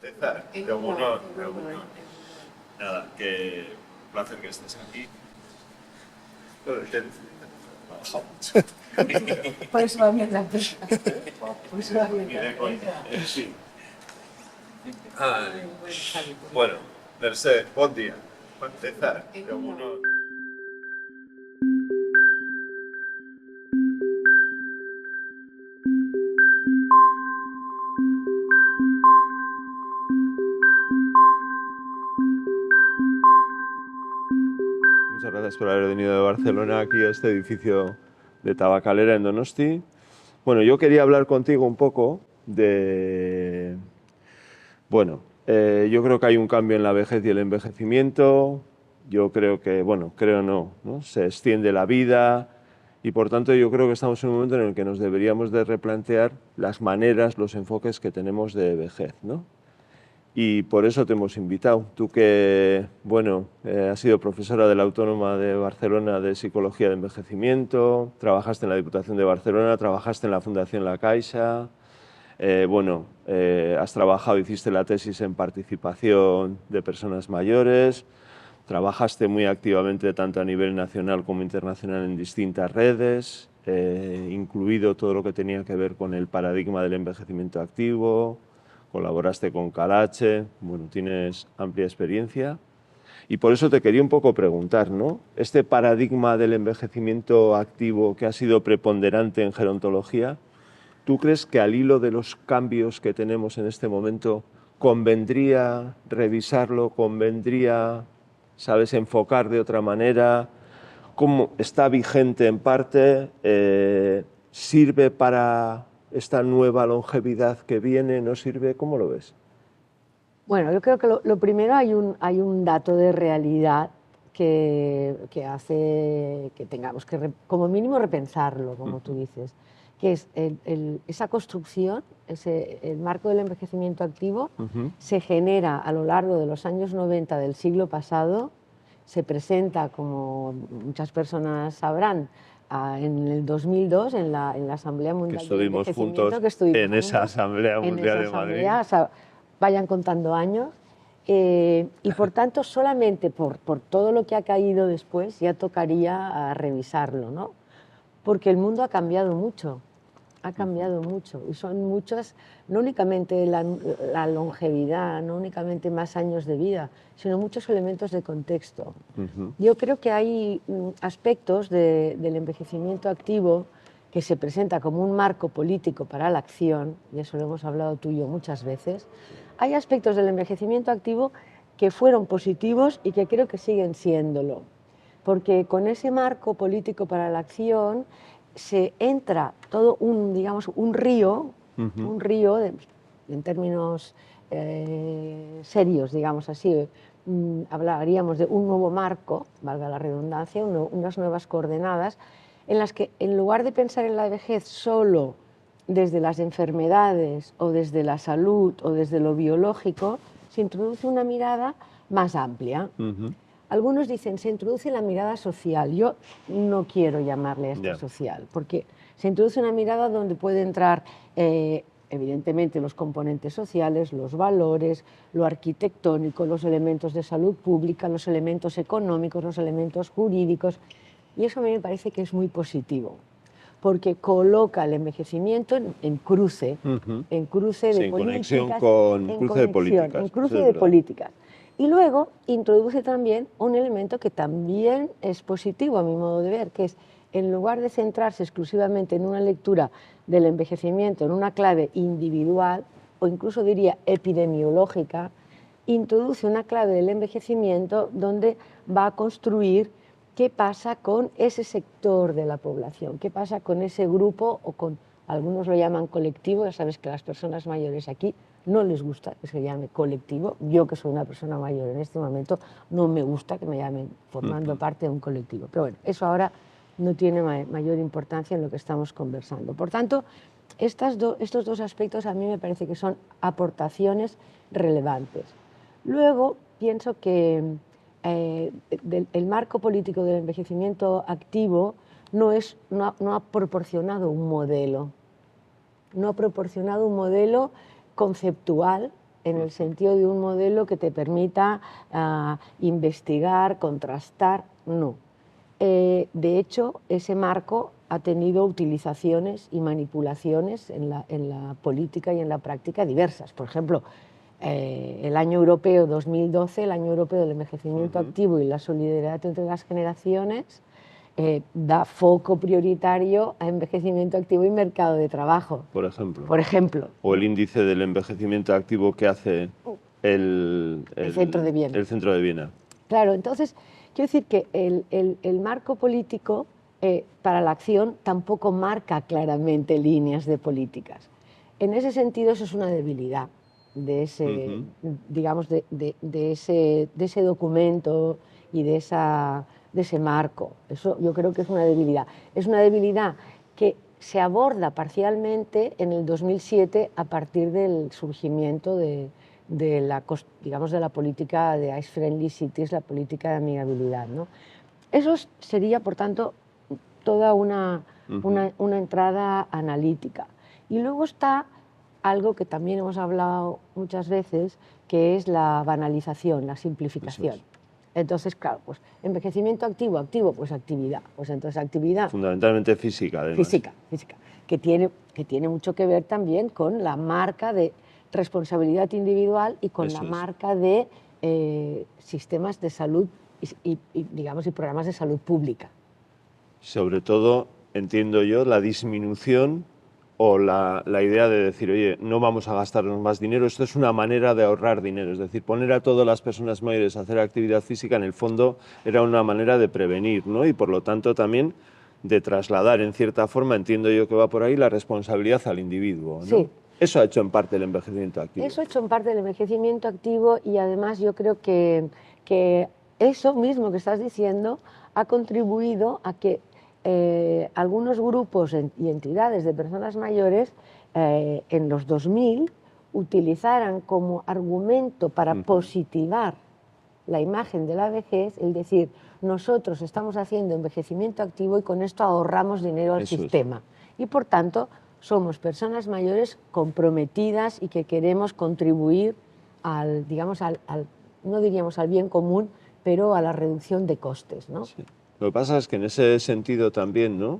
César, qué honor, qué honor. Nada, qué placer que estés aquí. Por eso va bien la empresa. Por eso va bien la Sí. Ay. Bueno, Mercè, bon dia. César, qué honor. Muchas gracias por haber venido de Barcelona aquí a este edificio de Tabacalera en Donosti. Bueno, yo quería hablar contigo un poco de... Bueno, yo creo que hay un cambio en la vejez y el envejecimiento. Yo creo que, bueno, creo no, se extiende la vida y por tanto yo creo que estamos en un momento en el que nos deberíamos de replantear las maneras, los enfoques que tenemos de vejez, ¿no? Y por eso te hemos invitado. Tú que, bueno, has sido profesora de la Autónoma de Barcelona de Psicología de Envejecimiento, trabajaste en la Diputación de Barcelona, trabajaste en la Fundación La Caixa, has trabajado, hiciste la tesis en participación de personas mayores, trabajaste muy activamente tanto a nivel nacional como internacional en distintas redes, incluido todo lo que tenía que ver con el paradigma del envejecimiento activo, colaboraste con Calache, bueno, tienes amplia experiencia. Y por eso te quería un poco preguntar, ¿no? Este paradigma del envejecimiento activo que ha sido preponderante en gerontología, ¿tú crees que al hilo de los cambios que tenemos en este momento convendría revisarlo, convendría, sabes, enfocar de otra manera? ¿Cómo está vigente en parte? ¿Sirve para esta nueva longevidad que viene? ¿No sirve? ¿Cómo lo ves? Bueno, yo creo que lo primero hay un dato de realidad que hace que tengamos que, como mínimo, repensarlo, como tú dices, que es esa construcción, el marco del envejecimiento activo, se genera a lo largo de los años 90 del siglo pasado, se presenta, como muchas personas sabrán, en el 2002 en la Asamblea Mundial del Envejecimiento, que estuvimos en esa Asamblea Mundial de Madrid. O sea, vayan contando años, y por tanto solamente por todo lo que ha caído después ya tocaría a revisarlo, ¿no? Porque el mundo ha cambiado mucho y son muchas, no únicamente la longevidad, no únicamente más años de vida, sino muchos elementos de contexto. Yo creo que hay aspectos del envejecimiento activo que se presenta como un marco político para la acción, y eso lo hemos hablado tú y yo muchas veces. Hay aspectos del envejecimiento activo que fueron positivos y que creo que siguen siéndolo, porque con ese marco político para la acción se entra todo un río en términos serios, digamos así, hablaríamos de un nuevo marco, valga la redundancia, unas nuevas coordenadas, en las que en lugar de pensar en la vejez solo desde las enfermedades o desde la salud o desde lo biológico, se introduce una mirada más amplia. Algunos dicen, se introduce la mirada social. Yo no quiero llamarle esto social, porque se introduce una mirada donde puede entrar, evidentemente, los componentes sociales, los valores, lo arquitectónico, los elementos de salud pública, los elementos económicos, los elementos jurídicos. Y eso a mí me parece que es muy positivo, porque coloca el envejecimiento en cruce, en cruce de políticas, en cruce de políticas. Y luego introduce también un elemento que también es positivo a mi modo de ver, que es, en lugar de centrarse exclusivamente en una lectura del envejecimiento en una clave individual, o incluso diría epidemiológica, introduce una clave del envejecimiento donde va a construir qué pasa con ese sector de la población, qué pasa con ese grupo, o con, algunos lo llaman colectivo. Ya sabes que a las personas mayores aquí no les gusta que se llame colectivo. Yo, que soy una persona mayor en este momento, no me gusta que me llamen formando parte de un colectivo. Pero bueno, eso ahora no tiene mayor importancia en lo que estamos conversando. Por tanto, estos dos aspectos a mí me parece que son aportaciones relevantes. Luego, pienso que el marco político del envejecimiento activo no ha proporcionado un modelo. No ha proporcionado un modelo conceptual en el sentido de un modelo que te permita investigar, contrastar, no. De hecho, ese marco ha tenido utilizaciones y manipulaciones en la política y en la práctica diversas. Por ejemplo, el año europeo 2012, el año europeo del envejecimiento activo y la solidaridad entre las generaciones, da foco prioritario a envejecimiento activo y mercado de trabajo. Por ejemplo. Por ejemplo. O el índice del envejecimiento activo que hace el Centro de Viena. El Centro de Viena. Claro, entonces, quiero decir que el marco político para la acción tampoco marca claramente líneas de políticas. En ese sentido, eso es una debilidad de ese, digamos, de ese documento y de ese marco. Eso yo creo que es una debilidad. Es una debilidad que se aborda parcialmente en el 2007 a partir del surgimiento de la política de Ice Friendly Cities, la política de amigabilidad, ¿no? Eso sería, por tanto, toda una entrada analítica. Y luego está algo que también hemos hablado muchas veces, que es la banalización, la simplificación. Entonces, claro, pues envejecimiento activo, pues actividad. Pues entonces actividad... Fundamentalmente física, además. Física, que tiene mucho que ver también con la marca de responsabilidad individual y con la marca de sistemas de salud y programas de salud pública. Sobre todo, entiendo yo, la disminución o la idea de decir, oye, no vamos a gastarnos más dinero, esto es una manera de ahorrar dinero, es decir, poner a todas las personas mayores a hacer actividad física en el fondo era una manera de prevenir, ¿no? Y por lo tanto también de trasladar en cierta forma, entiendo yo que va por ahí, la responsabilidad al individuo, ¿no? Sí. Eso ha hecho en parte el envejecimiento activo. Eso ha hecho en parte el envejecimiento activo y además yo creo que eso mismo que estás diciendo ha contribuido a que algunos grupos y entidades de personas mayores en los 2000 utilizaran como argumento para positivar la imagen de la vejez, el decir, nosotros estamos haciendo envejecimiento activo y con esto ahorramos dinero al sistema. Y por tanto, somos personas mayores comprometidas y que queremos contribuir al, digamos, no diríamos al bien común, pero a la reducción de costes, ¿no? Sí. Lo que pasa es que en ese sentido también, ¿no?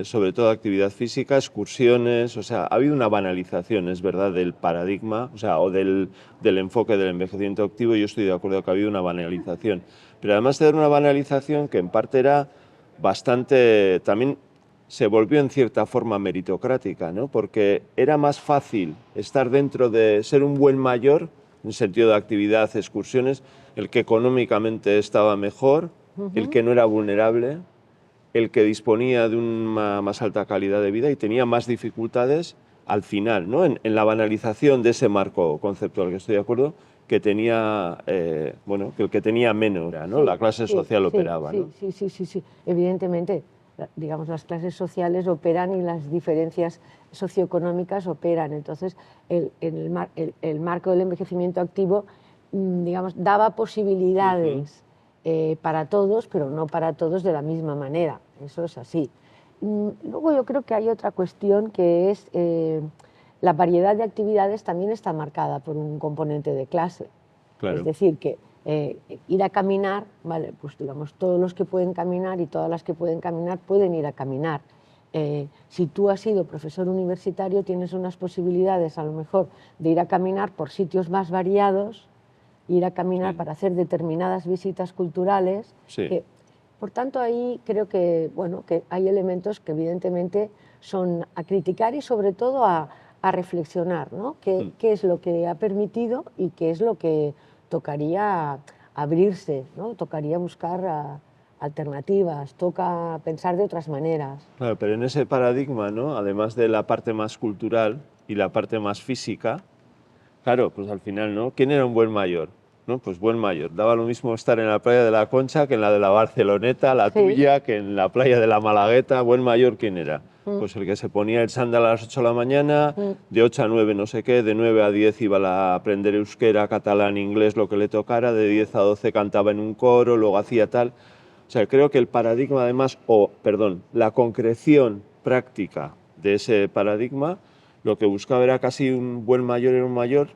Sobre todo actividad física, excursiones, o sea, ha habido una banalización, es verdad, del paradigma, o sea, o del enfoque del envejecimiento activo, y yo estoy de acuerdo que ha habido una banalización. Pero además de dar una banalización que en parte era bastante, también se volvió en cierta forma meritocrática, ¿no? Porque era más fácil estar dentro de ser un buen mayor, en sentido de actividad, excursiones, el que económicamente estaba mejor, el que no era vulnerable, el que disponía de una más alta calidad de vida y tenía más dificultades al final, ¿no? En la banalización de ese marco conceptual, que estoy de acuerdo, que tenía, que el que tenía menos, ¿no? Sí, la clase social operaba, ¿no? Sí, evidentemente, digamos, las clases sociales operan y las diferencias socioeconómicas operan. Entonces, el marco del envejecimiento activo, digamos, daba posibilidades para todos, pero no para todos de la misma manera. Eso es así. Luego yo creo que hay otra cuestión que es la variedad de actividades también está marcada por un componente de clase. Claro. Es decir, que ir a caminar, vale, pues digamos, todos los que pueden caminar y todas las que pueden caminar pueden ir a caminar. Si tú has sido profesor universitario, tienes unas posibilidades a lo mejor de ir a caminar por sitios más variados, ir a caminar para hacer determinadas visitas culturales. Sí. Por tanto, ahí creo que, que hay elementos que evidentemente son a criticar y sobre todo a reflexionar, ¿no? ¿Qué es lo que ha permitido y qué es lo que tocaría abrirse, ¿no? Tocaría buscar alternativas, toca pensar de otras maneras. Claro, pero en ese paradigma, ¿no? Además de la parte más cultural y la parte más física, claro, pues al final, ¿no? ¿Quién era un buen mayor? ¿No? Pues buen mayor. Daba lo mismo estar en la playa de la Concha que en la de la Barceloneta, la tuya, que en la playa de la Malagueta. Buen mayor, ¿quién era? Pues el que se ponía el chándal a las 8 de la mañana, de 8 a 9 no sé qué, de 9 a 10 iba a aprender euskera, catalán, inglés, lo que le tocara, de 10 a 12 cantaba en un coro, luego hacía tal. O sea, creo que el paradigma además, la concreción práctica de ese paradigma, lo que buscaba era casi un buen mayor era un mayor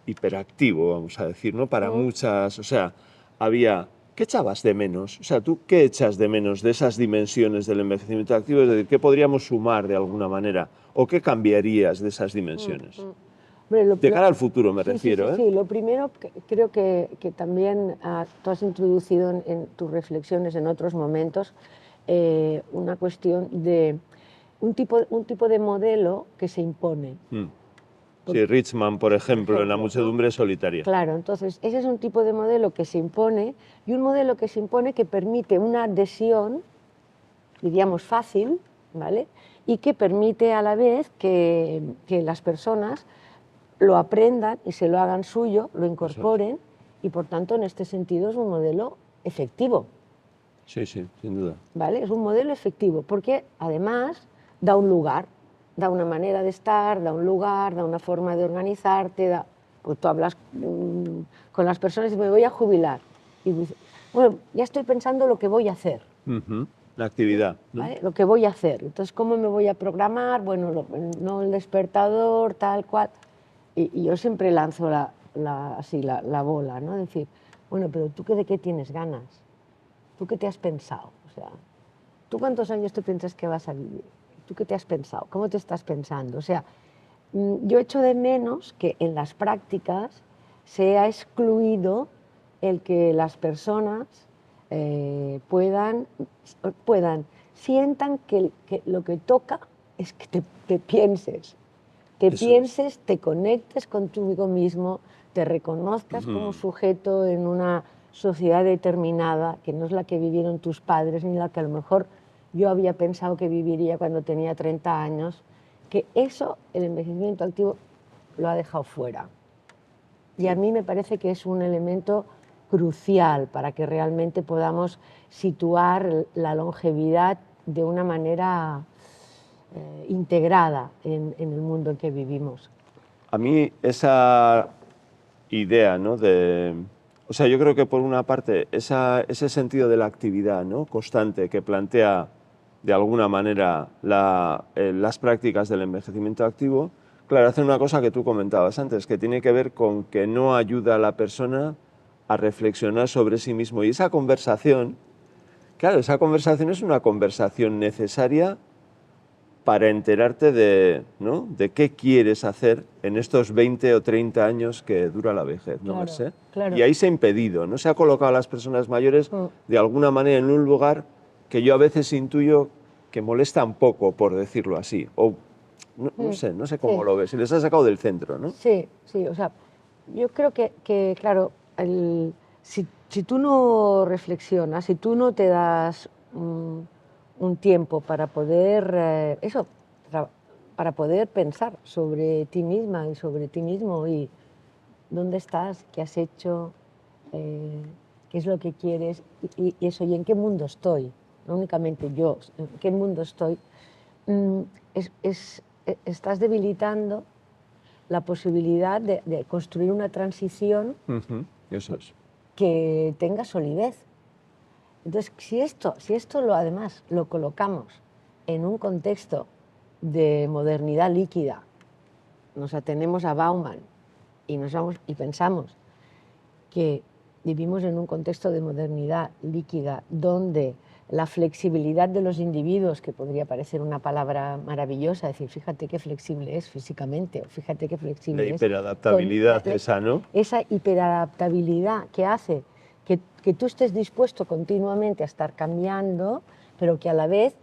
hiperactivo, vamos a decir, ¿no? Para muchas, o sea, había... ¿Qué echabas de menos? O sea, ¿tú qué echas de menos de esas dimensiones del envejecimiento activo? Es decir, ¿qué podríamos sumar de alguna manera? ¿O qué cambiarías de esas dimensiones? Hombre, De cara al futuro me refiero, ¿eh? Sí, lo primero creo que también tú has introducido en tus reflexiones en otros momentos una cuestión de un tipo de modelo que se impone. Sí, Richman, por ejemplo, en La muchedumbre solitaria. Claro, entonces ese es un tipo de modelo que se impone y un modelo que se impone que permite una adhesión, diríamos fácil, ¿vale? Y que permite a la vez que las personas lo aprendan y se lo hagan suyo, lo incorporen y por tanto en este sentido es un modelo efectivo. Sí, sí, sin duda. ¿Vale? Es un modelo efectivo porque además da un lugar, da una manera de estar, da un lugar, da una forma de organizarte, pues tú hablas con las personas y me voy a jubilar. Y dices, bueno, ya estoy pensando lo que voy a hacer. La actividad, ¿no? ¿Vale? Lo que voy a hacer. Entonces, ¿cómo me voy a programar? Bueno, no el despertador, tal cual. Y yo siempre lanzo la bola, ¿no? Decir, bueno, pero ¿tú de qué tienes ganas? ¿Tú qué te has pensado? O sea, ¿tú cuántos años te piensas que vas a vivir? ¿Tú qué te has pensado? ¿Cómo te estás pensando? O sea, yo echo de menos que en las prácticas se ha excluido el que las personas sientan que lo que toca es que te pienses, te conectes contigo mismo, te reconozcas como sujeto en una sociedad determinada, que no es la que vivieron tus padres, ni la que a lo mejor yo había pensado que viviría cuando tenía 30 años, que eso, el envejecimiento activo, lo ha dejado fuera. Y a mí me parece que es un elemento crucial para que realmente podamos situar la longevidad de una manera integrada en el mundo en que vivimos. A mí esa idea, ¿no? O sea, yo creo que por una parte ese sentido de la actividad, ¿no? Constante que plantea de alguna manera las prácticas del envejecimiento activo, claro, hace una cosa que tú comentabas antes, que tiene que ver con que no ayuda a la persona a reflexionar sobre sí mismo. Y esa conversación, claro, esa conversación es una conversación necesaria para enterarte ¿no? de qué quieres hacer en estos 20 o 30 años que dura la vejez, ¿no, Mercé? Claro. Y ahí se ha impedido, ¿no? Se ha colocado a las personas mayores de alguna manera en un lugar que yo a veces intuyo que molesta un poco, por decirlo así. O no sé cómo lo ves, si les ha sacado del centro, ¿no? Sí, o sea, yo creo que claro, si tú no reflexionas, si tú no te das un tiempo para poder, para poder pensar sobre ti misma y sobre ti mismo y dónde estás, qué has hecho, qué es lo que quieres y eso, y en qué mundo estoy, no únicamente yo, en qué mundo estoy, estás debilitando la posibilidad de construir una transición Eso es. que tenga solidez. Entonces, si esto además lo colocamos en un contexto de modernidad líquida, nos atenemos a Bauman y pensamos que vivimos en un contexto de modernidad líquida donde la flexibilidad de los individuos, que podría parecer una palabra maravillosa, decir, fíjate qué flexible es físicamente, o fíjate qué flexible es. La hiperadaptabilidad esa, ¿no? Esa hiperadaptabilidad que hace que tú estés dispuesto continuamente a estar cambiando, pero que a la vez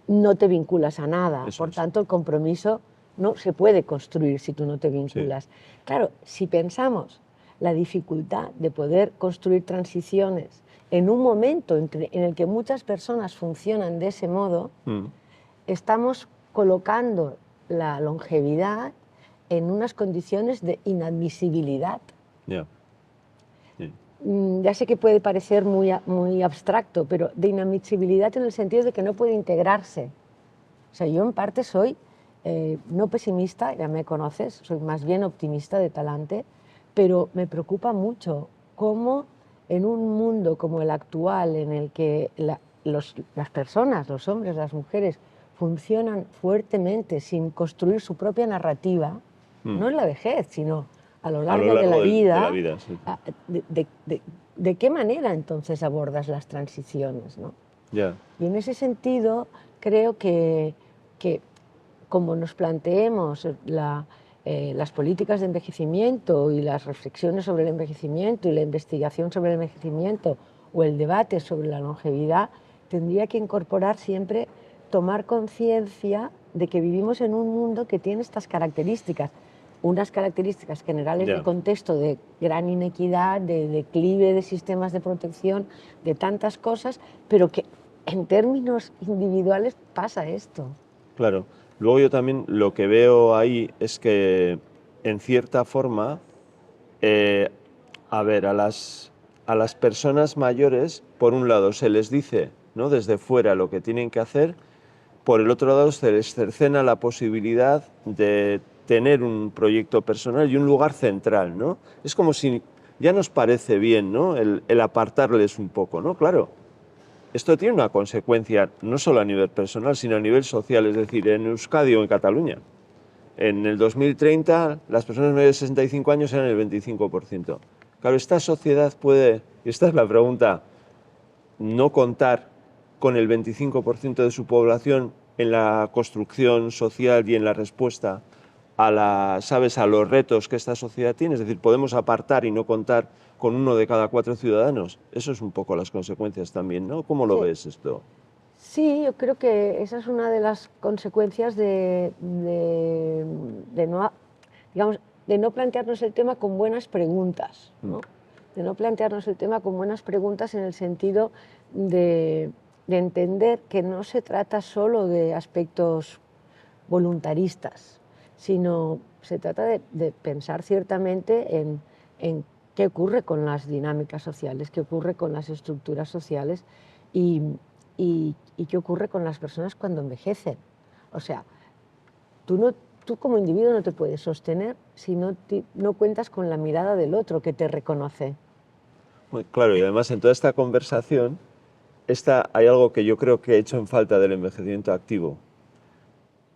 no te vinculas a nada. Por tanto, el compromiso no se puede construir si tú no te vinculas. Sí. Claro, si pensamos la dificultad de poder construir transiciones en un momento en el que muchas personas funcionan de ese modo, estamos colocando la longevidad en unas condiciones de inadmisibilidad. Yeah. Ya sé que puede parecer muy abstracto, pero de inadmisibilidad en el sentido de que no puede integrarse. O sea, yo en parte soy no pesimista, ya me conoces, soy más bien optimista de talante, pero me preocupa mucho cómo en un mundo como el actual, en el que las personas, los hombres, las mujeres, funcionan fuertemente sin construir su propia narrativa, no es la vejez, sino a lo largo de la vida, sí. ¿De qué manera entonces abordas las transiciones, ¿no? Ya. Y en ese sentido creo que como nos planteemos las políticas de envejecimiento y las reflexiones sobre el envejecimiento y la investigación sobre el envejecimiento o el debate sobre la longevidad, tendría que incorporar siempre tomar conciencia de que vivimos en un mundo que tiene estas características, unas características generales de contexto de gran inequidad, de declive de sistemas de protección, de tantas cosas, pero que en términos individuales pasa esto. Claro. Luego yo también lo que veo ahí es que, en cierta forma, a ver, a las personas mayores, por un lado, se les dice, ¿no?, desde fuera lo que tienen que hacer, por el otro lado, se les cercena la posibilidad de tener un proyecto personal y un lugar central, ¿no? Es como si ya nos parece bien, ¿no?, el apartarles un poco, ¿no? Claro. Esto tiene una consecuencia no solo a nivel personal, sino a nivel social, es decir, en Euskadi o en Cataluña. En el 2030 las personas mayores de 65 años eran el 25%. Claro, esta sociedad puede, y esta es la pregunta, no contar con el 25% de su población en la construcción social y en la respuesta a los retos que esta sociedad tiene. Es decir, podemos apartar y no contar con 1 de cada 4 ciudadanos. Eso es un poco las consecuencias también, ¿no? ¿Cómo lo ves esto? Sí, yo creo que esa es una de las consecuencias de no plantearnos el tema con buenas preguntas, ¿no? De no plantearnos el tema con buenas preguntas en el sentido de entender que no se trata solo de aspectos voluntaristas, sino se trata de pensar ciertamente en qué ocurre con las dinámicas sociales, qué ocurre con las estructuras sociales y qué ocurre con las personas cuando envejecen. O sea, tú como individuo no te puedes sostener si no cuentas con la mirada del otro que te reconoce. Muy claro, y además en toda esta conversación hay algo que yo creo que he hecho en falta del envejecimiento activo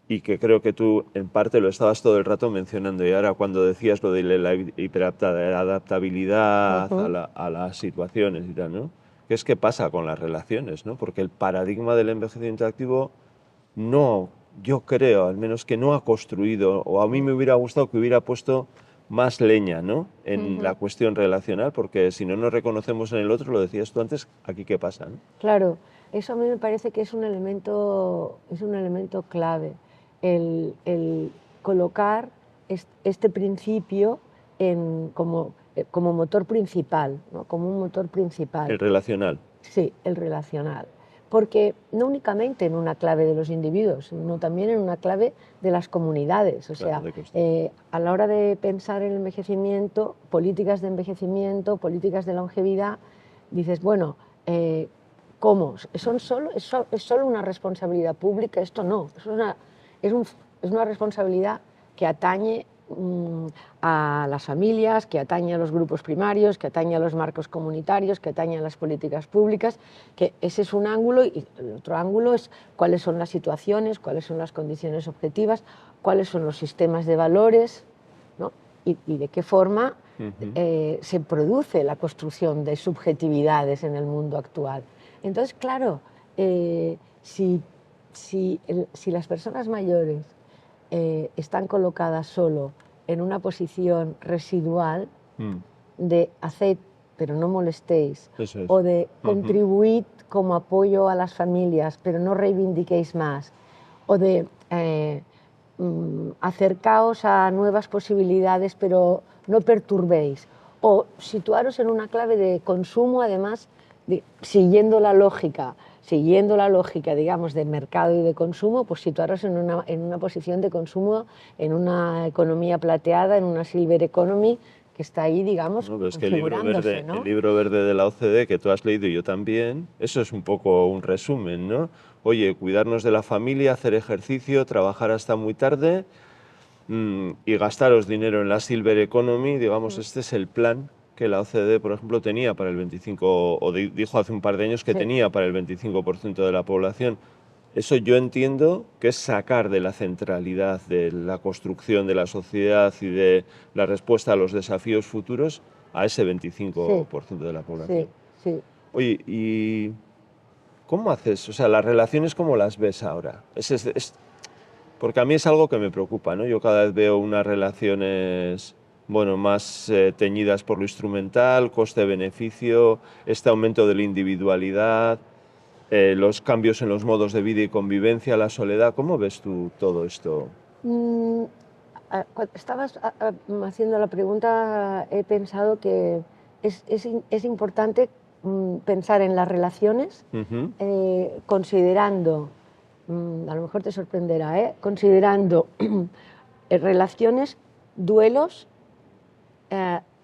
y que creo que tú en parte lo estabas todo el rato mencionando, y ahora cuando decías lo de la hiperadaptabilidad a las situaciones y tal, ¿no? Que es qué pasa con las relaciones, ¿no? Porque el paradigma del envejecimiento activo no, yo creo al menos que no ha construido, o a mí me hubiera gustado que hubiera puesto más leña, ¿no?, en la cuestión relacional, porque si no nos reconocemos en el otro, lo decías tú antes, aquí qué pasa, ¿no? Claro, eso a mí me parece que es un elemento clave, el colocar este principio como motor principal, ¿no?, como un motor principal. El relacional. Sí, el relacional. Porque no únicamente en una clave de los individuos, sino también en una clave de las comunidades. O sea, a la hora de pensar en el envejecimiento, políticas de envejecimiento, políticas de longevidad, dices, bueno, ¿cómo? ¿Es solo una responsabilidad pública? Esto no, es una responsabilidad que atañe a las familias, que atañe a los grupos primarios, que atañe a los marcos comunitarios, que atañe a las políticas públicas, que ese es un ángulo, y el otro ángulo es cuáles son las situaciones, cuáles son las condiciones objetivas, cuáles son los sistemas de valores, ¿no? y de qué forma se produce la construcción de subjetividades en el mundo actual. Entonces, claro, si las personas mayores están colocadas solo en una posición residual de haced pero no molestéis, o de contribuid como apoyo a las familias pero no reivindiquéis más, o de acercaos a nuevas posibilidades pero no perturbéis, o situaros en una clave de consumo, además siguiendo la lógica, digamos, de mercado y de consumo, pues situaros en una posición de consumo, en una economía plateada, en una silver economy, que está ahí, digamos, no, pero es que el libro verde de la OCDE, que tú has leído y yo también, eso es un poco un resumen, ¿no? Oye, cuidarnos de la familia, hacer ejercicio, trabajar hasta muy tarde y gastaros dinero en la silver economy, digamos, este es el plan que la OCDE, por ejemplo, tenía para el 25%, o dijo hace un par de años que tenía para el 25% de la población. Eso yo entiendo que es sacar de la centralidad de la construcción de la sociedad y de la respuesta a los desafíos futuros a ese 25% de la población. Sí, sí. Oye, ¿y cómo haces? O sea, las relaciones, ¿cómo las ves ahora? Porque a mí es algo que me preocupa, ¿no? Yo cada vez veo unas relaciones, bueno, más teñidas por lo instrumental, coste-beneficio, este aumento de la individualidad, los cambios en los modos de vida y convivencia, la soledad. ¿Cómo ves tú todo esto? Cuando estabas haciendo la pregunta, he pensado que es importante pensar en las relaciones, considerando, a lo mejor te sorprenderá, considerando relaciones, duelos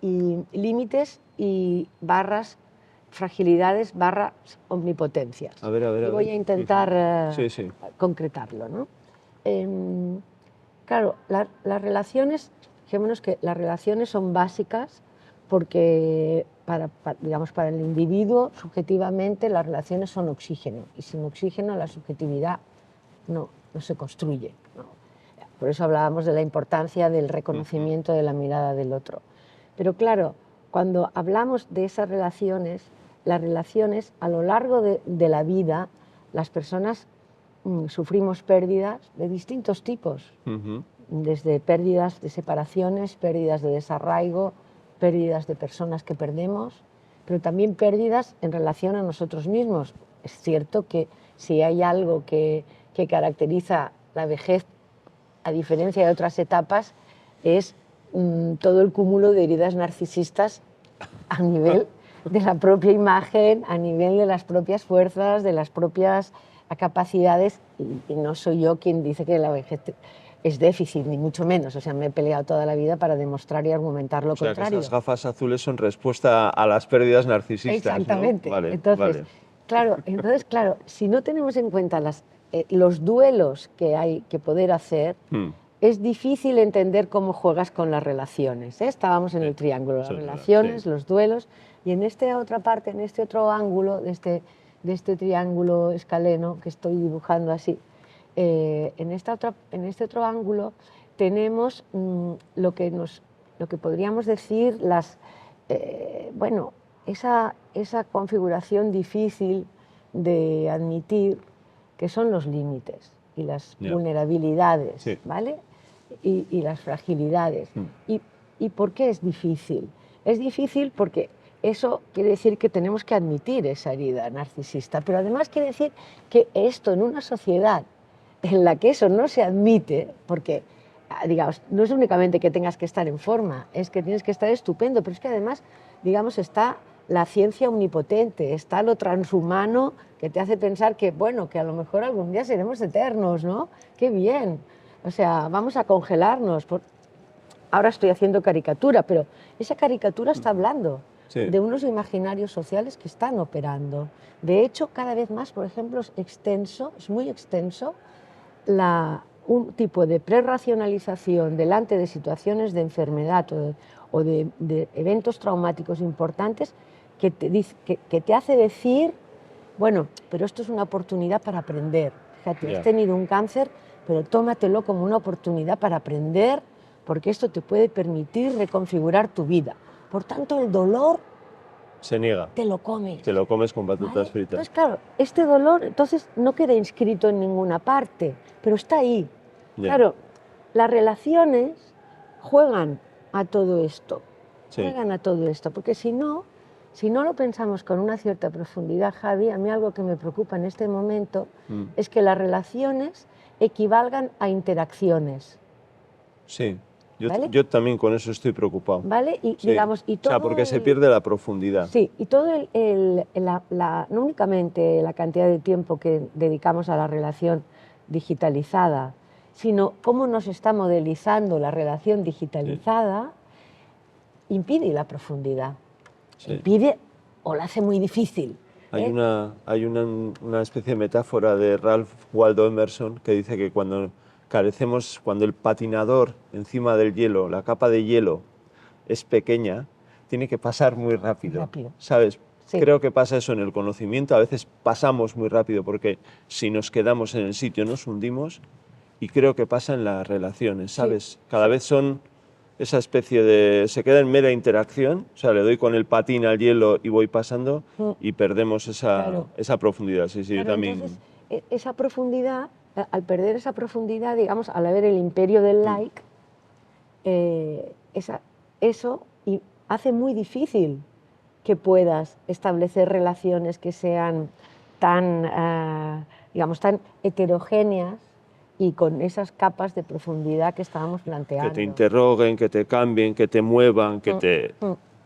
y límites y barras, fragilidades, barras, omnipotencias. A ver. Y voy a intentar Sí. concretarlo, ¿no? Claro, las relaciones, fijémonos que las relaciones son básicas porque digamos, para el individuo, subjetivamente, las relaciones son oxígeno, y sin oxígeno la subjetividad no se construye, ¿no? Por eso hablábamos de la importancia del reconocimiento de la mirada del otro. Pero claro, cuando hablamos de esas relaciones, las relaciones a lo largo de la vida, las personas sufrimos pérdidas de distintos tipos, desde pérdidas de separaciones, pérdidas de desarraigo, pérdidas de personas que perdemos, pero también pérdidas en relación a nosotros mismos. Es cierto que si hay algo que caracteriza la vejez, a diferencia de otras etapas, es todo el cúmulo de heridas narcisistas a nivel de la propia imagen, a nivel de las propias fuerzas, de las propias capacidades, y no soy yo quien dice que la vejez es déficit, ni mucho menos. O sea, me he peleado toda la vida para demostrar y argumentar lo contrario. Que esas gafas azules son respuesta a las pérdidas narcisistas, exactamente, ¿no? Vale, entonces, vale. Claro, si no tenemos en cuenta los duelos que hay que poder hacer, es difícil entender cómo juegas con las relaciones, ¿eh? Estábamos en el triángulo, las relaciones, los duelos, y en esta otra parte, en este otro ángulo de este triángulo escaleno que estoy dibujando así, en este otro ángulo tenemos lo que podríamos decir esa configuración difícil de admitir, que son los límites y las vulnerabilidades, ¿vale? Y las fragilidades. ¿Y por qué es difícil? Es difícil porque eso quiere decir que tenemos que admitir esa herida narcisista, pero además quiere decir que esto en una sociedad en la que eso no se admite, porque, digamos, no es únicamente que tengas que estar en forma, es que tienes que estar estupendo, pero es que además, digamos, está la ciencia omnipotente, está lo transhumano que te hace pensar que, bueno, que a lo mejor algún día seremos eternos, ¿no? ¡Qué bien! O sea, vamos a congelarnos. Ahora estoy haciendo caricatura, pero esa caricatura está hablando de unos imaginarios sociales que están operando. De hecho, cada vez más, por ejemplo, es muy extenso, un tipo de prerracionalización delante de situaciones de enfermedad o de eventos traumáticos importantes que te hace decir, bueno, pero esto es una oportunidad para aprender. Fíjate, has tenido un cáncer, pero tómatelo como una oportunidad para aprender, porque esto te puede permitir reconfigurar tu vida. Por tanto, el dolor se niega. Te lo comes. Te lo comes con patatas fritas. Entonces, claro, este dolor entonces no queda inscrito en ninguna parte, pero está ahí. Claro, las relaciones juegan a todo esto. Juegan a todo esto, porque si no lo pensamos con una cierta profundidad, Javi, a mí algo que me preocupa en este momento es que las relaciones equivalgan a interacciones. Sí. Yo también con eso estoy preocupado. ¿Vale? Y, digamos, y todo porque se pierde la profundidad. Sí, y todo no únicamente la cantidad de tiempo que dedicamos a la relación digitalizada, sino cómo nos está modelizando la relación digitalizada, impide la profundidad. Impide o la hace muy difícil. Hay una especie de metáfora de Ralph Waldo Emerson que dice que cuando el patinador encima del hielo, la capa de hielo es pequeña, tiene que pasar muy rápido. ¿Sabes? Sí. Creo que pasa eso en el conocimiento. A veces pasamos muy rápido porque si nos quedamos en el sitio nos hundimos. Y creo que pasa en las relaciones, ¿sabes? Sí. Cada vez son esa especie de... Se queda en mera interacción, o sea, le doy con el patín al hielo y voy pasando y perdemos Claro. esa profundidad. Sí, sí, Claro, yo también... entonces, esa profundidad, al perder esa profundidad, digamos, al haber el imperio del like, eso hace muy difícil que puedas establecer relaciones que sean tan, digamos, tan heterogéneas y con esas capas de profundidad que estábamos planteando. Que te interroguen, que te cambien, que te muevan, que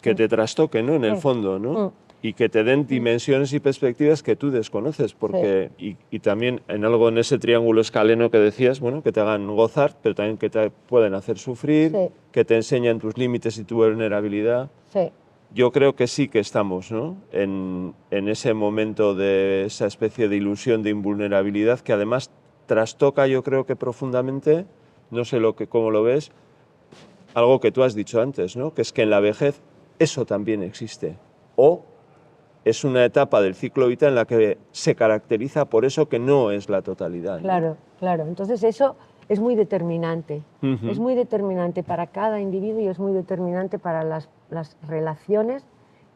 te trastoquen, ¿no? En el fondo, ¿no? Y que te den dimensiones y perspectivas que tú desconoces, porque y también en algo en ese triángulo escaleno que decías, bueno, que te hagan gozar, pero también que te pueden hacer sufrir, que te enseñan tus límites y tu vulnerabilidad. Sí. Yo creo que sí que estamos, ¿no? En ese momento de esa especie de ilusión de invulnerabilidad que además trastoca, yo creo que profundamente, no sé cómo lo ves, algo que tú has dicho antes, ¿no? Que es que en la vejez eso también existe. O es una etapa del ciclo vital en la que se caracteriza por eso que no es la totalidad, ¿no? Claro, claro. Entonces eso es muy determinante. Es muy determinante para cada individuo y es muy determinante para las relaciones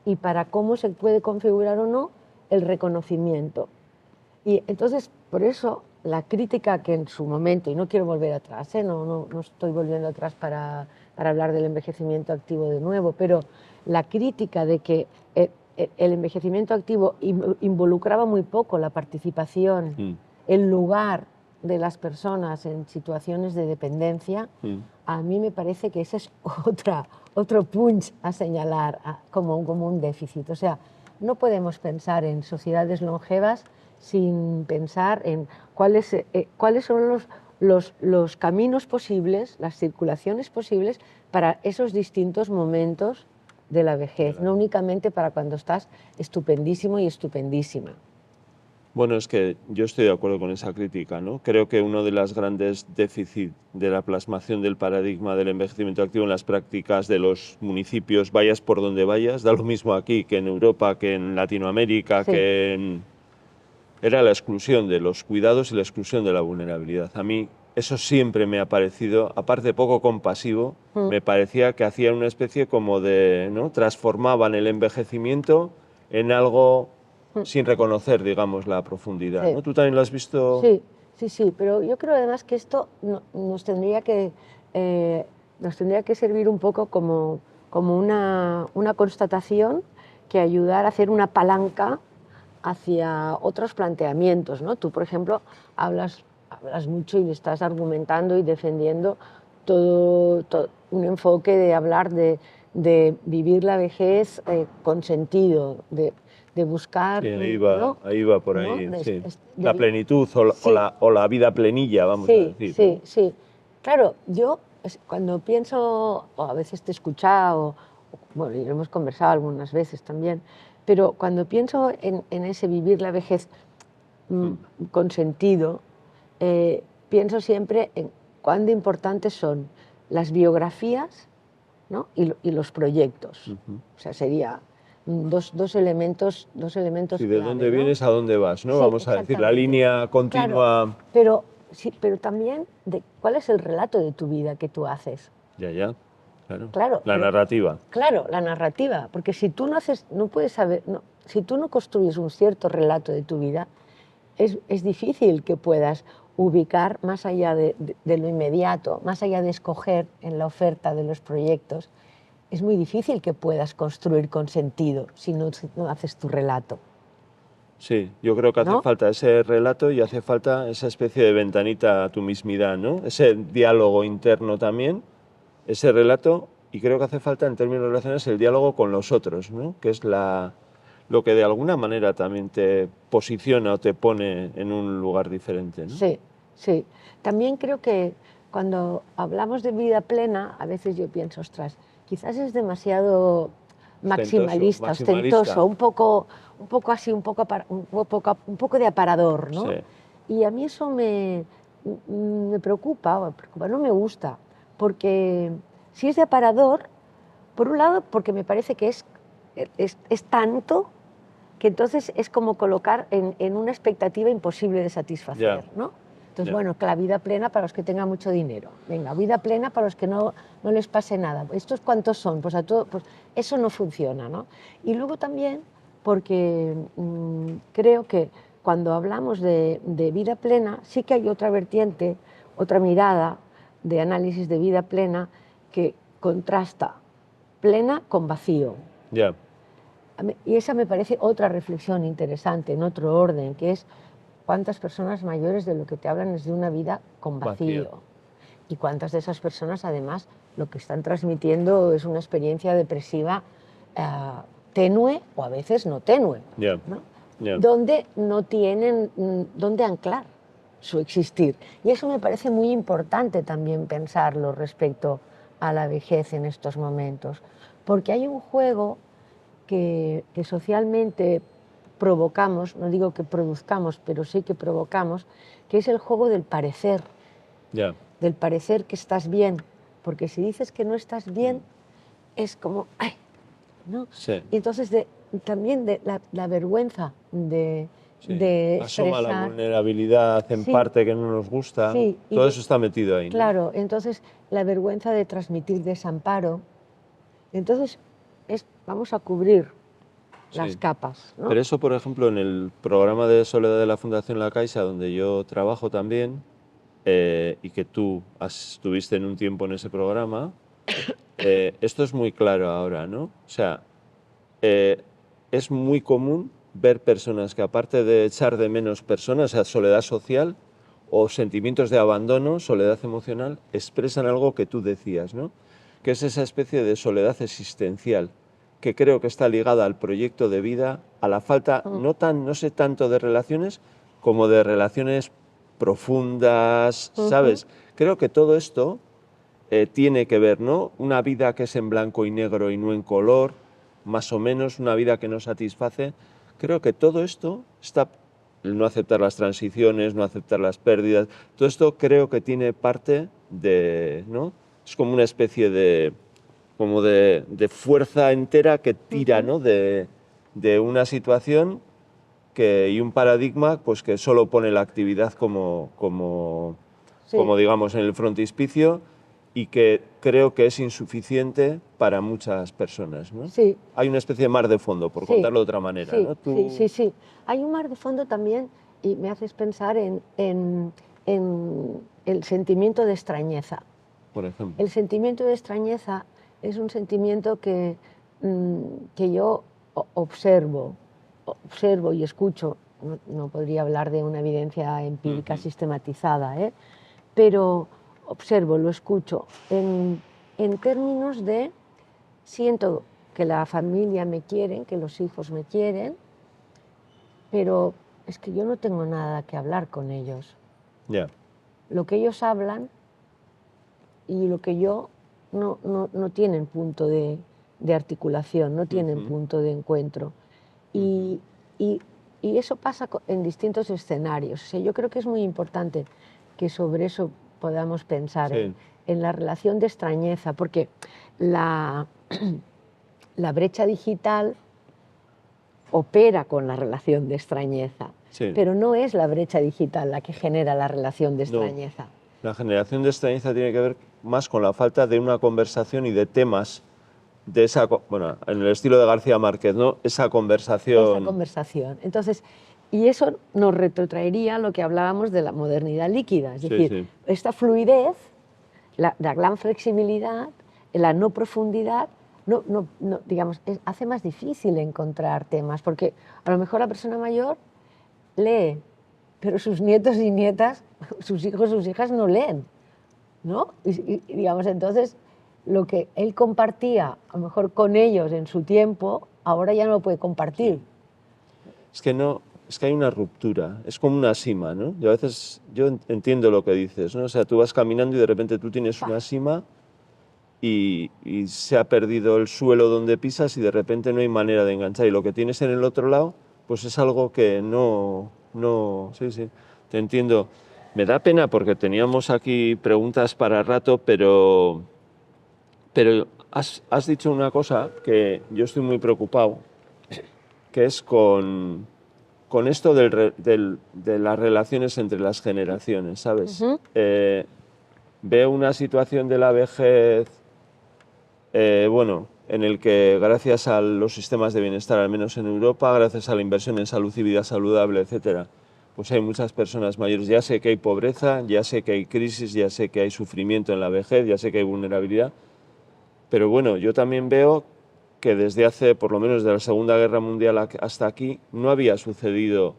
y para cómo se puede configurar o no el reconocimiento. Y entonces, por eso, la crítica que en su momento, y no quiero volver atrás, no estoy volviendo atrás para hablar del envejecimiento activo de nuevo, pero la crítica de que el envejecimiento activo involucraba muy poco la participación, el lugar de las personas en situaciones de dependencia, a mí me parece que ese es otro punch a señalar como un déficit. O sea, no podemos pensar en sociedades longevas sin pensar en cuáles son los caminos posibles, las circulaciones posibles para esos distintos momentos de la vejez, no únicamente para cuando estás estupendísimo y estupendísima. Bueno, es que yo estoy de acuerdo con esa crítica, ¿no? Creo que uno de los grandes déficits de la plasmación del paradigma del envejecimiento activo en las prácticas de los municipios, vayas por donde vayas, da lo mismo aquí que en Europa, que en Latinoamérica, era la exclusión de los cuidados y la exclusión de la vulnerabilidad. A mí eso siempre me ha parecido, aparte poco compasivo, me parecía que hacían una especie como de, ¿no? Transformaban el envejecimiento en algo sin reconocer, digamos, la profundidad, ¿no? ¿Tú también lo has visto? Sí, pero yo creo además que esto nos tendría que servir un poco como una constatación que ayudar a hacer una palanca hacia otros planteamientos, ¿no? Tú, por ejemplo, hablas mucho y estás argumentando y defendiendo todo un enfoque de hablar de vivir la vejez con sentido, de buscar... Sí, ahí va por ahí, ¿no? sí. La plenitud o la vida plenilla, vamos a decir. Sí. Claro, yo cuando pienso, o a veces te he escuchado, bueno, y lo hemos conversado algunas veces también, pero cuando pienso en ese vivir la vejez con sentido, pienso siempre en cuán importantes son las biografías, ¿no? y los proyectos. O sea, sería dos elementos Y de clave, dónde ¿no? vienes a dónde vas, ¿no? Sí, Vamos a decir, la línea continua. Claro, pero también de cuál es el relato de tu vida que tú haces. Ya, claro. La narrativa. Claro, la narrativa, porque si tú no puedes saber, si tú no construyes un cierto relato de tu vida, es difícil que puedas ubicar más allá de lo inmediato, más allá de escoger en la oferta de los proyectos. Es muy difícil que puedas construir con sentido si no haces tu relato. Sí, yo creo que hace falta ese relato y hace falta esa especie de ventanita a tu mismidad, ¿no? Ese diálogo interno también, ese relato, y creo que hace falta en términos relacionales el diálogo con los otros, ¿no? Que es lo que de alguna manera también te posiciona o te pone en un lugar diferente, ¿no? Sí. También creo que cuando hablamos de vida plena, a veces yo pienso, ostras, quizás es demasiado maximalista, ostentoso, un poco así, un poco de aparador, ¿no? Sí. Y a mí eso me preocupa, no me gusta, porque si es de aparador, por un lado, porque me parece que es tanto que entonces es como colocar en una expectativa imposible de satisfacer, ¿no? Entonces, bueno, que la vida plena para los que tengan mucho dinero. Venga, vida plena para los que no les pase nada. ¿Estos cuántos son? Pues eso no funciona, ¿no? Y luego también, porque creo que cuando hablamos de vida plena, sí que hay otra vertiente, otra mirada de análisis de vida plena que contrasta plena con vacío. Ya. Y esa me parece otra reflexión interesante, en otro orden, que es cuántas personas mayores de lo que te hablan es de una vida con vacío. Y cuántas de esas personas, además, lo que están transmitiendo es una experiencia depresiva tenue o a veces no tenue, ¿no? Donde no tienen dónde anclar su existir. Y eso me parece muy importante también pensarlo respecto a la vejez en estos momentos, porque hay un juego que socialmente provocamos, no digo que produzcamos, pero sí que provocamos, que es el juego del parecer, del parecer que estás bien, porque si dices que no estás bien, es como, ¡ay! ¿No? Sí. Y entonces también de la vergüenza de asoma expresar. La vulnerabilidad en parte que no nos gusta, todo eso está metido ahí, ¿no? Claro, entonces la vergüenza de transmitir desamparo, entonces vamos a cubrir las capas, ¿no? Pero eso, por ejemplo, en el programa de Soledad de la Fundación La Caixa, donde yo trabajo también, y que tú estuviste en un tiempo en ese programa, esto es muy claro ahora, ¿no? O sea, es muy común ver personas que, aparte de echar de menos personas, o sea, soledad social o sentimientos de abandono, soledad emocional, expresan algo que tú decías, ¿no? Que es esa especie de soledad existencial, que creo que está ligada al proyecto de vida, a la falta, no sé tanto de relaciones, como de relaciones profundas, ¿sabes? Creo que todo esto tiene que ver, ¿no? Una vida que es en blanco y negro y no en color, más o menos, una vida que no satisface. Creo que todo esto está, el no aceptar las transiciones, no aceptar las pérdidas, todo esto creo que tiene parte de, ¿no? Es como una especie de fuerza entera que tira, ¿no? de una situación y un paradigma pues que solo pone la actividad como digamos en el frontispicio y que creo que es insuficiente para muchas personas, ¿no? Sí. Hay una especie de mar de fondo, por contarlo de otra manera, ¿no? Sí. Hay un mar de fondo también y me haces pensar en el sentimiento de extrañeza. Por ejemplo. El sentimiento de extrañeza es un sentimiento que yo observo y escucho. No podría hablar de una evidencia empírica sistematizada, pero observo, lo escucho en términos de siento que la familia me quiere, que los hijos me quieren, pero es que yo no tengo nada que hablar con ellos. Lo que ellos hablan y lo que yo no tienen punto de articulación, no tienen punto de encuentro. Y eso pasa en distintos escenarios. O sea, yo creo que es muy importante que sobre eso podamos pensar en la relación de extrañeza, porque la brecha digital opera con la relación de extrañeza, pero no es la brecha digital la que genera la relación de extrañeza. No. La generación de extrañeza tiene que ver más con la falta de una conversación y de temas de esa, bueno, en el estilo de García Márquez, ¿no? Esa conversación. Entonces, y eso nos retrotraería a lo que hablábamos de la modernidad líquida, es decir, esta fluidez, la gran flexibilidad, la no profundidad, digamos, hace más difícil encontrar temas, porque a lo mejor la persona mayor lee, pero sus nietos y nietas, sus hijos, sus hijas no leen, ¿no? Y digamos, entonces, lo que él compartía, a lo mejor con ellos en su tiempo, ahora ya no lo puede compartir. Es que hay una ruptura, es como una sima, ¿no? Yo a veces entiendo lo que dices, ¿no? O sea, tú vas caminando y de repente tú tienes una sima y se ha perdido el suelo donde pisas y de repente no hay manera de enganchar. Y lo que tienes en el otro lado, pues es algo que no... Sí, te entiendo. Me da pena porque teníamos aquí preguntas para rato, pero has dicho una cosa que yo estoy muy preocupado que es con esto de las relaciones entre las generaciones, ¿sabes? Ujú. Veo una situación de la vejez, bueno, en el que gracias a los sistemas de bienestar, al menos en Europa, gracias a la inversión en salud y vida saludable, etcétera, pues hay muchas personas mayores. Ya sé que hay pobreza, ya sé que hay crisis, ya sé que hay sufrimiento en la vejez, ya sé que hay vulnerabilidad, pero bueno, yo también veo que desde hace, por lo menos de la Segunda Guerra Mundial hasta aquí, no había sucedido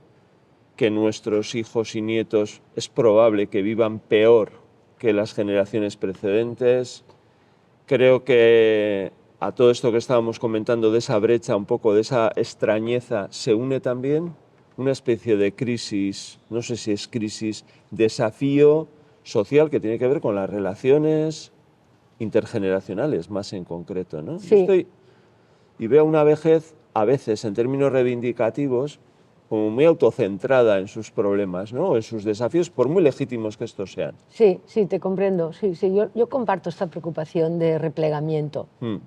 que nuestros hijos y nietos es probable que vivan peor que las generaciones precedentes. Creo que a todo esto que estábamos comentando de esa brecha, un poco de esa extrañeza, se une también una especie de crisis, no sé si es crisis, desafío social que tiene que ver con las relaciones intergeneracionales, más en concreto, ¿no? Yo Sí, estoy y veo una vejez, a veces, en términos reivindicativos, como muy autocentrada en sus problemas, ¿no? En sus desafíos, por muy legítimos que estos sean. sí, sí, te comprendo. Sí, sí, yo comparto esta preocupación de replegamiento, Mm,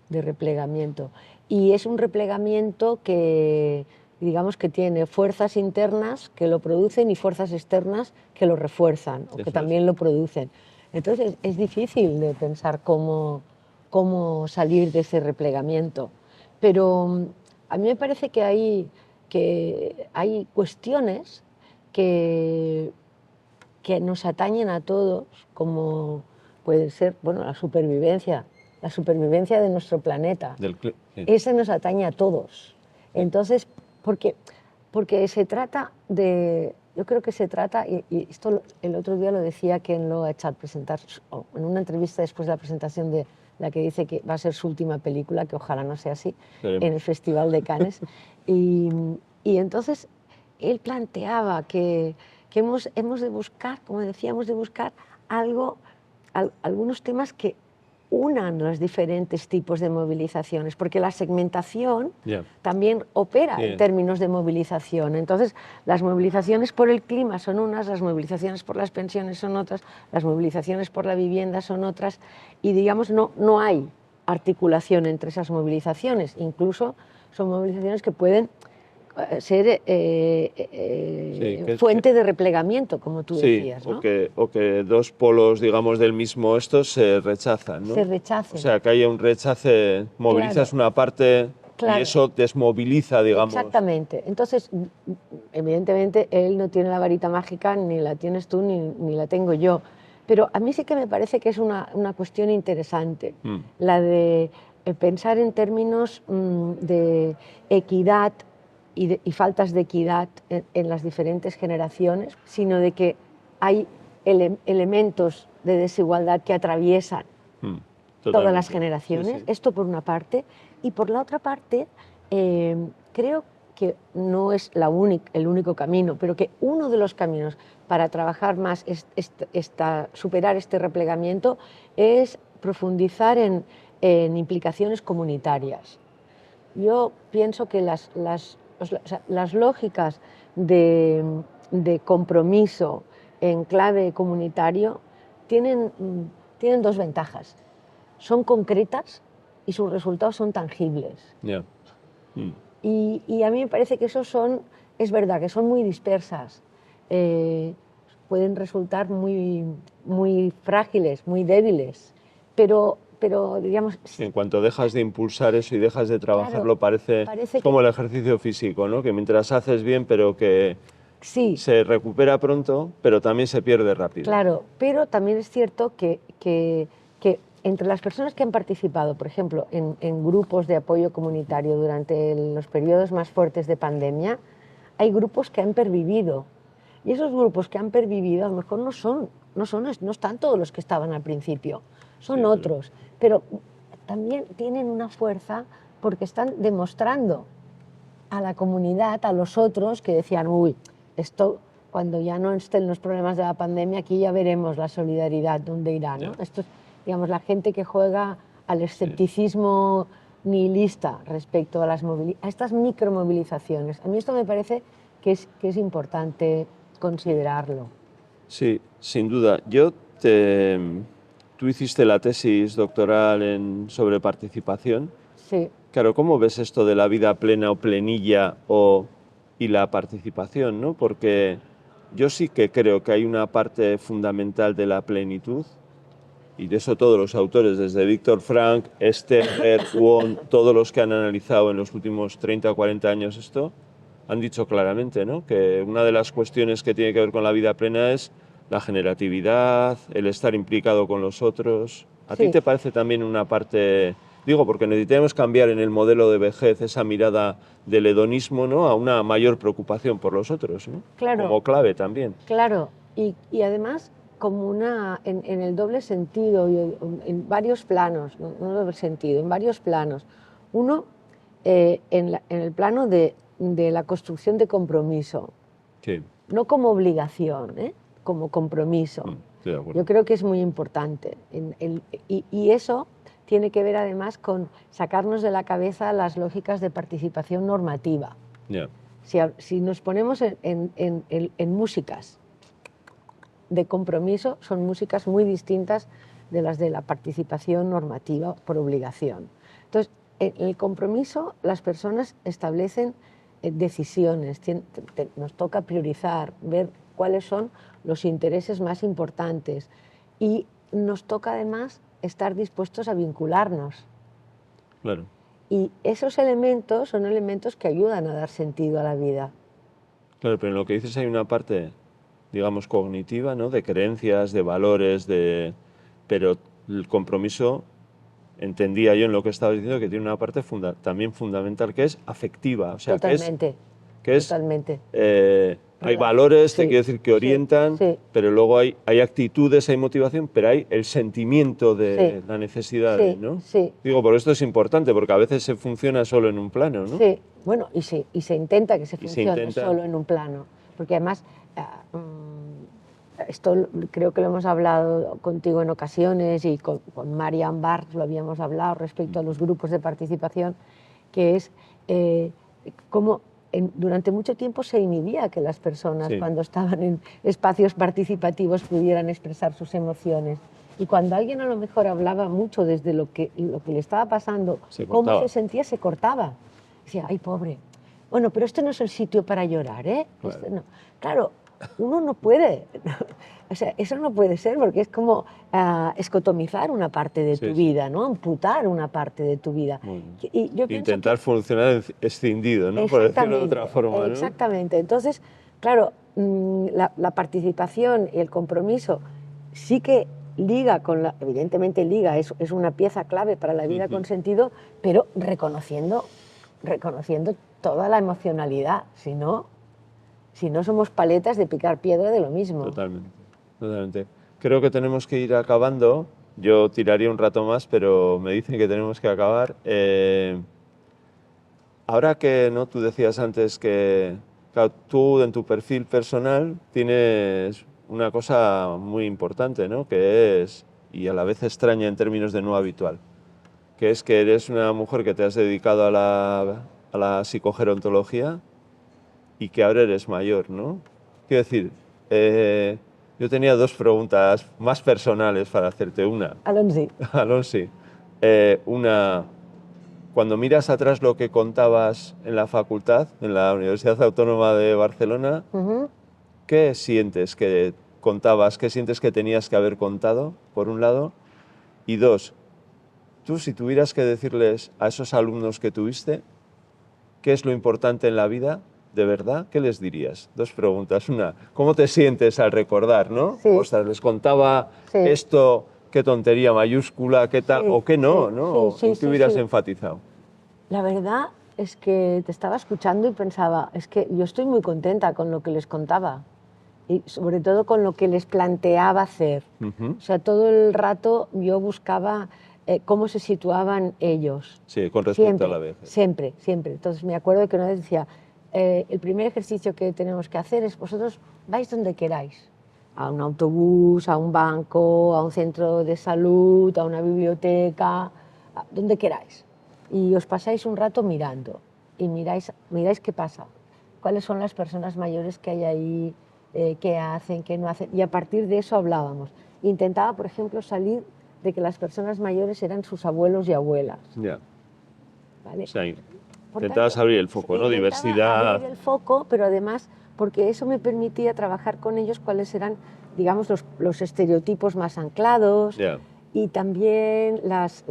de replegamiento. Y es un replegamiento que, digamos, que tiene fuerzas internas que lo producen y fuerzas externas que lo refuerzan o que eso es. también lo producen. Entonces es difícil de pensar cómo salir de ese replegamiento. Pero a mí me parece que hay cuestiones que que nos atañen a todos, como puede ser, bueno, la supervivencia de nuestro planeta. Sí. Ese nos atañe a todos. Entonces, porque se trata de, yo creo que se trata, y esto el otro día lo decía Ken Loach al presentar, en una entrevista después de la presentación de la que dice que va a ser su última película, que ojalá no sea así, Esperemos. en el Festival de Cannes. Y entonces él planteaba que hemos de buscar, como decíamos, de buscar algo, algunos temas que unan los diferentes tipos de movilizaciones, porque la segmentación Yeah. también opera Sí. en términos de movilización. Entonces, las movilizaciones por el clima son unas, las movilizaciones por las pensiones son otras, las movilizaciones por la vivienda son otras, y digamos, no hay articulación entre esas movilizaciones. Incluso son movilizaciones que pueden ser fuente de replegamiento, como tú Sí, decías, ¿no? o que dos polos, digamos, del mismo esto se rechazan, ¿no? Se rechacen. O sea, que haya un rechace, movilizas Claro. una parte Claro. y eso desmoviliza, digamos. Exactamente. Entonces, evidentemente, él no tiene la varita mágica, ni la tienes tú, ni la tengo yo. Pero a mí sí que me parece que es una cuestión interesante, la de pensar en términos de equidad y faltas de equidad en las diferentes generaciones, sino de que hay elementos de desigualdad que atraviesan todas las generaciones. Sí, sí. Esto por una parte. Y por la otra parte, creo que no es el único camino, pero que uno de los caminos para trabajar más, superar este replegamiento, es profundizar en implicaciones comunitarias. Yo pienso que las lógicas de compromiso en clave comunitario tienen dos ventajas. Son concretas y sus resultados son tangibles. Yeah. Y a mí me parece que es verdad, que son muy dispersas. Pueden resultar muy frágiles, muy débiles, pero digamos... En cuanto dejas de impulsar eso y dejas de trabajarlo, Claro, parece como el ejercicio físico, ¿no? Que mientras haces bien, pero que sí, se recupera pronto, pero también se pierde rápido. claro, pero también es cierto que entre las personas que han participado, por ejemplo, en grupos de apoyo comunitario durante los periodos más fuertes de pandemia, hay grupos que han pervivido. Y esos grupos que han pervivido a lo mejor no están todos los que estaban al principio, son Sí, otros, pero también tienen una fuerza porque están demostrando a la comunidad, a los otros que decían, uy, esto cuando ya no estén los problemas de la pandemia, aquí ya veremos la solidaridad dónde irá, ¿no? Ya. Esto es, digamos, la gente que juega al escepticismo nihilista respecto a estas micromovilizaciones. A mí esto me parece que es importante considerarlo. Sí, sin duda. Tú hiciste la tesis doctoral sobre participación. Sí. Claro, ¿cómo ves esto de la vida plena o plenilla y la participación, ¿no? Porque yo sí que creo que hay una parte fundamental de la plenitud, y de eso todos los autores, desde Viktor Frankl, Steger, Won, todos los que han analizado en los últimos 30 o 40 años esto, han dicho claramente, ¿no?, que una de las cuestiones que tiene que ver con la vida plena es la generatividad, el estar implicado con los otros. ¿A ti te parece también una parte...? Digo, porque necesitamos cambiar en el modelo de vejez esa mirada del hedonismo, ¿no?, a una mayor preocupación por los otros, ¿no? Claro. Como clave también. Claro, y además como en el doble sentido, en varios planos, no doble sentido, en varios planos. Uno, en el plano de la construcción de compromiso, Sí. no como obligación, como compromiso. Estoy de acuerdo. Yo creo que es muy importante. Y eso tiene que ver además con sacarnos de la cabeza las lógicas de participación normativa. Yeah. Si nos ponemos en músicas de compromiso, son músicas muy distintas de las de la participación normativa por obligación. Entonces, en el compromiso las personas establecen decisiones, nos toca priorizar, ver cuáles son los intereses más importantes y nos toca además estar dispuestos a vincularnos. Claro. Y esos elementos son elementos que ayudan a dar sentido a la vida. Claro, pero en lo que dices hay una parte, digamos, cognitiva, ¿no?, de creencias, de valores, pero el compromiso, entendía yo en lo que estabas diciendo, que tiene una parte también fundamental, que es afectiva. O sea, Totalmente. Totalmente. Hay valores, te Sí, quiero decir, que orientan, sí. pero luego hay actitudes, hay motivación, pero hay el sentimiento de la necesidad, Sí, ¿no? sí. Digo, por esto es importante, porque a veces se funciona solo en un plano, ¿no? Sí, bueno, y se intenta que se funcione intenta. solo en un plano, porque además, esto creo que lo hemos hablado contigo en ocasiones y con Marian Barthes lo habíamos hablado respecto a los grupos de participación, que es cómo durante mucho tiempo se inhibía que las personas cuando estaban en espacios participativos pudieran expresar sus emociones. Y cuando alguien a lo mejor hablaba mucho desde lo que le estaba pasando, cómo se sentía, se cortaba. Decía, ay, pobre. Bueno, pero este no es el sitio para llorar, ¿eh? Claro, Claro, uno no puede. O sea, eso no puede ser porque es como escotomizar una parte de tu vida, ¿no? Amputar una parte de tu vida. Y yo intentar funcionar escindido, ¿no?, por decirlo de otra forma, ¿no? Exactamente. Entonces, claro, la participación y el compromiso sí que liga evidentemente liga, es una pieza clave para la vida con sentido, pero reconociendo toda la emocionalidad, si no somos paletas de picar piedra de lo mismo. Totalmente, totalmente. Creo que tenemos que ir acabando. Yo tiraría un rato más, pero me dicen que tenemos que acabar. Ahora que no, tú decías antes que claro, tú en tu perfil personal tienes una cosa muy importante, ¿no?, que es, y a la vez extraña en términos de no habitual, que es que eres una mujer que te has dedicado a la psicogerontología y que ahora eres mayor, ¿no? Quiero decir, yo tenía dos preguntas más personales para hacerte. Una, Alonsi, una, cuando miras atrás lo que contabas en la facultad, en la Universidad Autónoma de Barcelona, ¿qué sientes que contabas, qué sientes que tenías que haber contado, por un lado? Y dos, tú si tuvieras que decirles a esos alumnos que tuviste qué es lo importante en la vida, de verdad, ¿qué les dirías? Dos preguntas. Una, ¿cómo te sientes al recordar, no? Sí. O sea, les contaba esto, qué tontería mayúscula, qué tal, o qué no, ¿no? ¿En qué hubieras enfatizado? La verdad es que te estaba escuchando y pensaba, es que yo estoy muy contenta con lo que les contaba y sobre todo con lo que les planteaba hacer. O sea, todo el rato yo buscaba cómo se situaban ellos. Sí, con respecto a la vejez. Siempre. Entonces me acuerdo que una vez decía, el primer ejercicio que tenemos que hacer es vosotros vais donde queráis, a un autobús, a un banco, a un centro de salud, a una biblioteca, donde queráis. Y os pasáis un rato mirando y miráis qué pasa, cuáles son las personas mayores que hay ahí, qué hacen, qué no hacen, y a partir de eso hablábamos. Intentaba, por ejemplo, salir de que las personas mayores eran sus abuelos y abuelas. Yeah. ¿vale? O sea, Por intentabas tanto, abrir el foco, ¿no? intentaba Diversidad. abrir el foco, pero además porque eso me permitía trabajar con ellos cuáles eran, digamos, los estereotipos más anclados Ya. y también las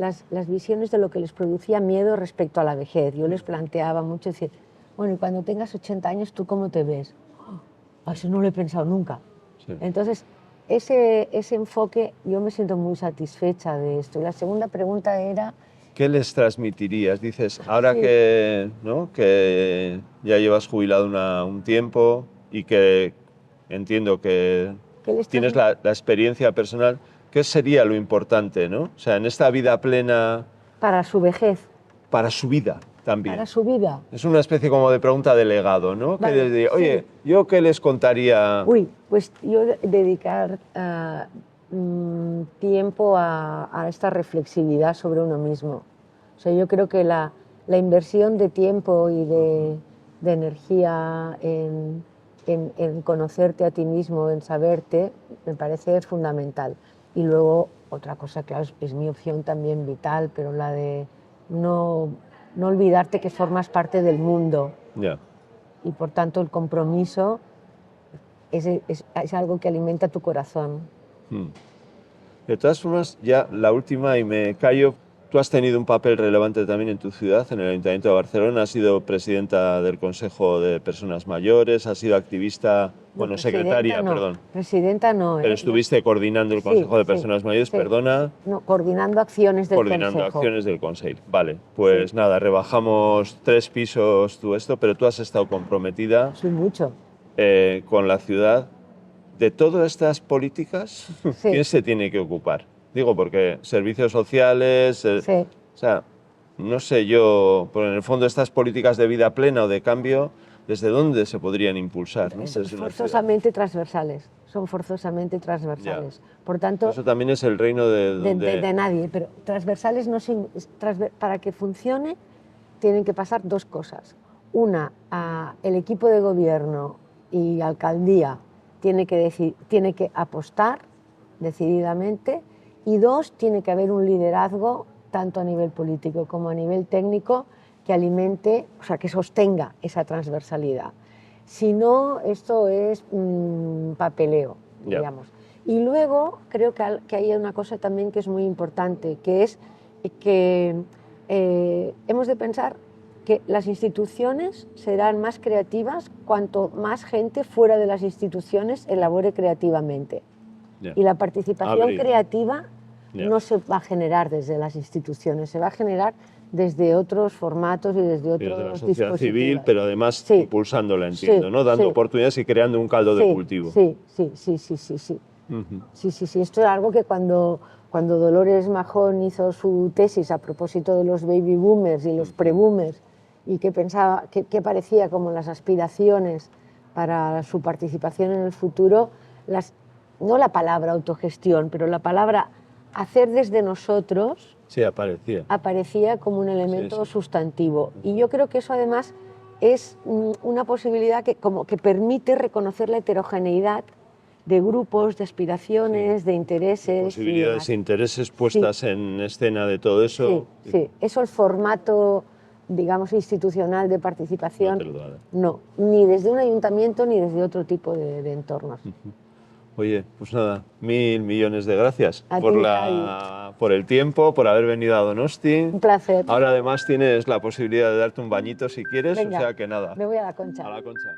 visiones de lo que les producía miedo respecto a la vejez. Yo les planteaba mucho decir, bueno, y cuando tengas 80 años, ¿tú cómo te ves? Oh, eso no lo he pensado nunca. Sí. Entonces, ese enfoque, yo me siento muy satisfecha de esto. Y la segunda pregunta era... ¿Qué les transmitirías? Dices, ahora Sí. que, ¿no? que ya llevas jubilado un tiempo y que entiendo que ¿Qué les tienes transmi- la experiencia personal, ¿qué sería lo importante, ¿no? O sea, en esta vida plena Para su vejez, para su vida también? para su vida. Es una especie como de pregunta de legado, ¿no? Vale, que les diría, oye, sí. ¿yo qué les contaría? Uy, pues yo dedicar tiempo a esta reflexividad sobre uno mismo. O sea, yo creo que la inversión de tiempo y de energía en conocerte a ti mismo, en saberte, me parece fundamental. Y luego, otra cosa, claro, es mi opción también vital, pero la de no olvidarte que formas parte del mundo Ya. y por tanto el compromiso es algo que alimenta tu corazón. De todas formas, ya la última y me callo, tú has tenido un papel relevante también en tu ciudad, en el Ayuntamiento de Barcelona, has sido presidenta del Consejo de Personas Mayores, has sido activista, bueno, secretaria, no, perdón, presidenta no. pero estuviste coordinando el Consejo de Personas Mayores, sí. perdona. No, coordinando acciones del Coordinando Consejo. acciones del Consejo. Vale, pues Sí. nada, rebajamos 3 pisos tú esto, pero tú has estado comprometida Sí, mucho. con la ciudad. De todas estas políticas, Sí. ¿quién se tiene que ocupar? Digo, porque servicios sociales, Sí. o sea, no sé yo, pero en el fondo estas políticas de vida plena o de cambio, ¿desde dónde se podrían impulsar? ¿no? Son Desde una ciudad. forzosamente transversales. Son forzosamente transversales. Ya. Por tanto, Eso también es el reino de nadie, pero transversales no para que funcione tienen que pasar dos cosas. Una, el equipo de gobierno y alcaldía tiene que apostar decididamente, y dos, tiene que haber un liderazgo tanto a nivel político como a nivel técnico que alimente, o sea, que sostenga esa transversalidad. Si no, esto es papeleo, digamos. Y luego creo que hay una cosa también que es muy importante, que es que hemos de pensar que las instituciones serán más creativas cuanto más gente fuera de las instituciones elabore creativamente. Y la participación creativa no se va a generar desde las instituciones, se va a generar desde otros formatos y desde otros desde la sociedad civil, pero además impulsándola, entiendo, ¿no? Dando oportunidades y creando un caldo de cultivo. Sí. Esto es algo que cuando Dolores Majón hizo su tesis a propósito de los baby boomers y los pre-boomers, y que pensaba que parecía como las aspiraciones para su participación en el futuro, no la palabra autogestión, pero la palabra hacer desde nosotros aparecía como un elemento sustantivo. Y yo creo que eso además es una posibilidad que permite reconocer la heterogeneidad de grupos, de aspiraciones, de intereses. Posibilidades e intereses puestas en escena de todo eso. Sí. Eso el formato, digamos, institucional de participación, no te lo da. No, ni desde un ayuntamiento ni desde otro tipo de entornos. Oye, pues nada, 1000 millones de gracias por el tiempo, por haber venido a Donosti. Un placer. Ahora además tienes la posibilidad de darte un bañito si quieres, Venga, o sea que nada. Me voy a la Concha. A la Concha.